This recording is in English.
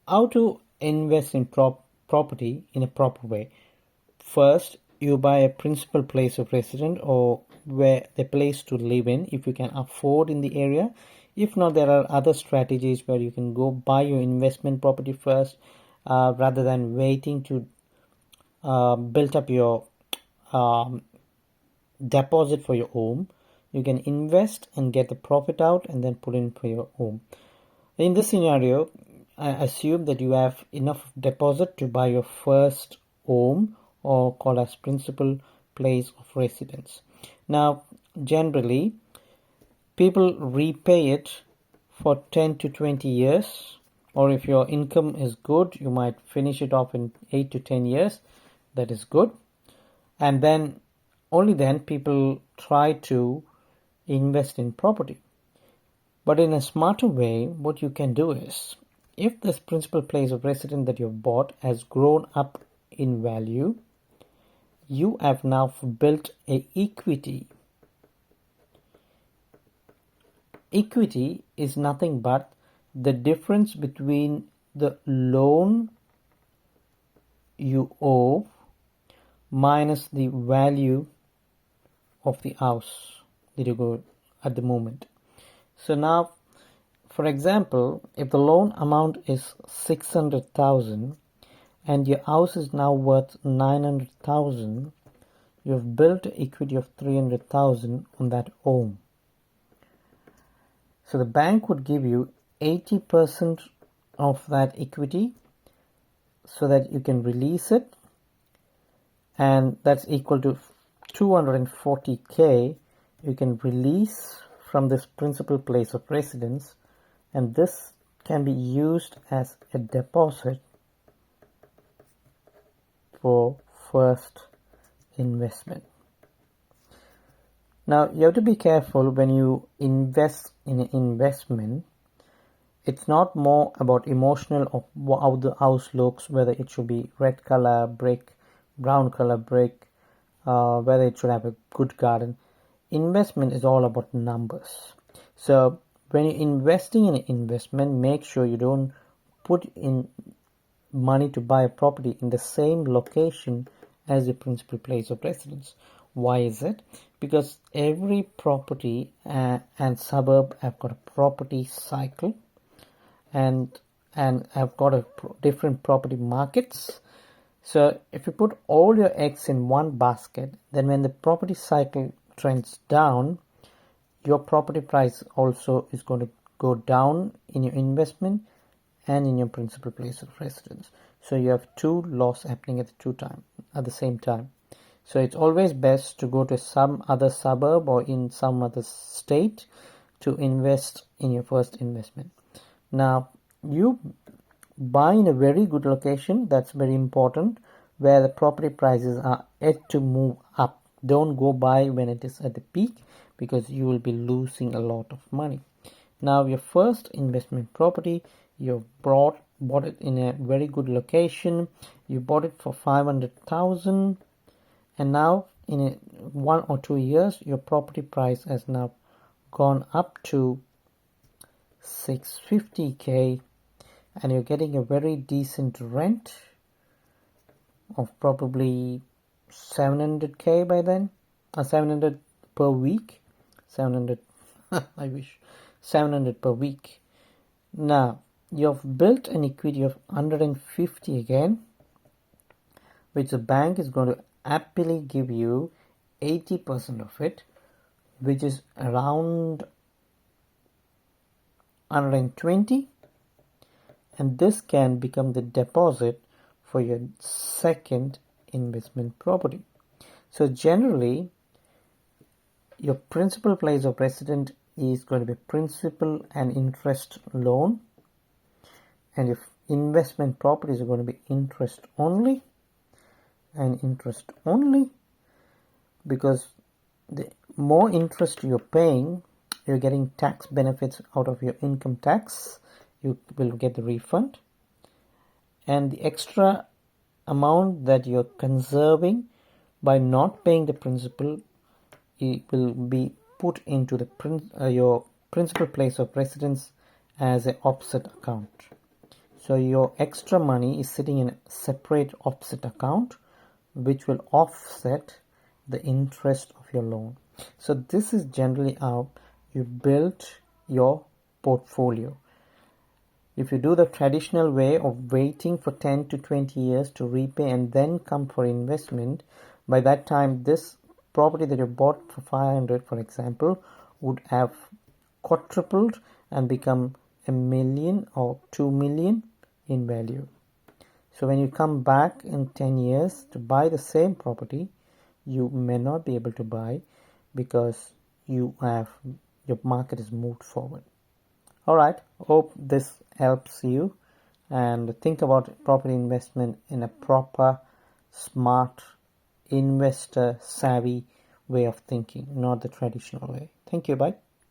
how to invest in property in a proper way. First, you buy a principal place of residence or where the place to live in if you can afford in the area. If not, there are other strategies where you can go buy your investment property first, rather than waiting to build up your um, deposit for your home. You can invest and get the profit out and then put in for your home. In this scenario, I assume that you have enough deposit to buy your first home, or called as principal place of residence. Now, generally, people repay it for 10 to 20 years, or if your income is good, you might finish it off in 8 to 10 years. That is good. And then only then people try to invest in property. But in a smarter way, what you can do is, if this principal place of residence that you've bought has grown up in value, you have now built a equity. Equity is nothing but the difference between the loan you owe minus the value of the house that you go at the moment. So now, for example, if the loan amount is 600,000 and your house is now worth 900,000, you've built equity of 300,000 on that home. So the bank would give you 80% of that equity so that you can release it, and that's equal to 240k you can release from this principal place of residence, and this can be used as a deposit for first investment. Now, you have to be careful when you invest in an investment. It's not more about emotional of how the house looks, whether it should be red color brick, brown color brick, whether it should have a good garden. Investment is all about numbers. So when you're investing in an investment, make sure you don't put in money to buy a property in the same location as your principal place of residence. Why is it? Because every property and suburb have got a property cycle, and have got a different property markets. So if you put all your eggs in one basket, then when the property cycle trends down, your property price also is going to go down in your investment and in your principal place of residence. So you have two laws happening at the same time. So it's always best to go to some other suburb or in some other state to invest in your first investment. Now, you buy in a very good location. That's very important, where the property prices are yet to move up. Don't go buy when it is at the peak, because you will be losing a lot of money. Now, your first investment property, you bought it in a very good location. You bought it for 500,000, and now in 1 or 2 years, your property price has now gone up to 650k, and you're getting a very decent rent of probably 700k by then, 700 per week. 700 I wish 700 per week. Now you've built an equity of 150 again, which the bank is going to happily give you 80% of it, which is around 120, and this can become the deposit for your second investment property. So generally, your principal place of residence is going to be principal and interest loan, and your investment properties are going to be interest only, because the more interest you're paying, you're getting tax benefits out of your income tax. You will get the refund, and the extra amount that you're conserving by not paying the principal, it will be put into the your principal place of residence as an offset account. So your extra money is sitting in a separate offset account, which will offset the interest of your loan. So this is generally how you build your portfolio. If you do the traditional way of waiting for 10 to 20 years to repay and then come for investment, by that time this property that you bought for 500, for example, would have quadrupled and become a million or 2 million in value. So when you come back in 10 years to buy the same property, you may not be able to buy because your market is moved forward. All right, hope this helps you, and think about property investment in a proper, smart, investor savvy way of thinking, not the traditional way. Thank you. Bye.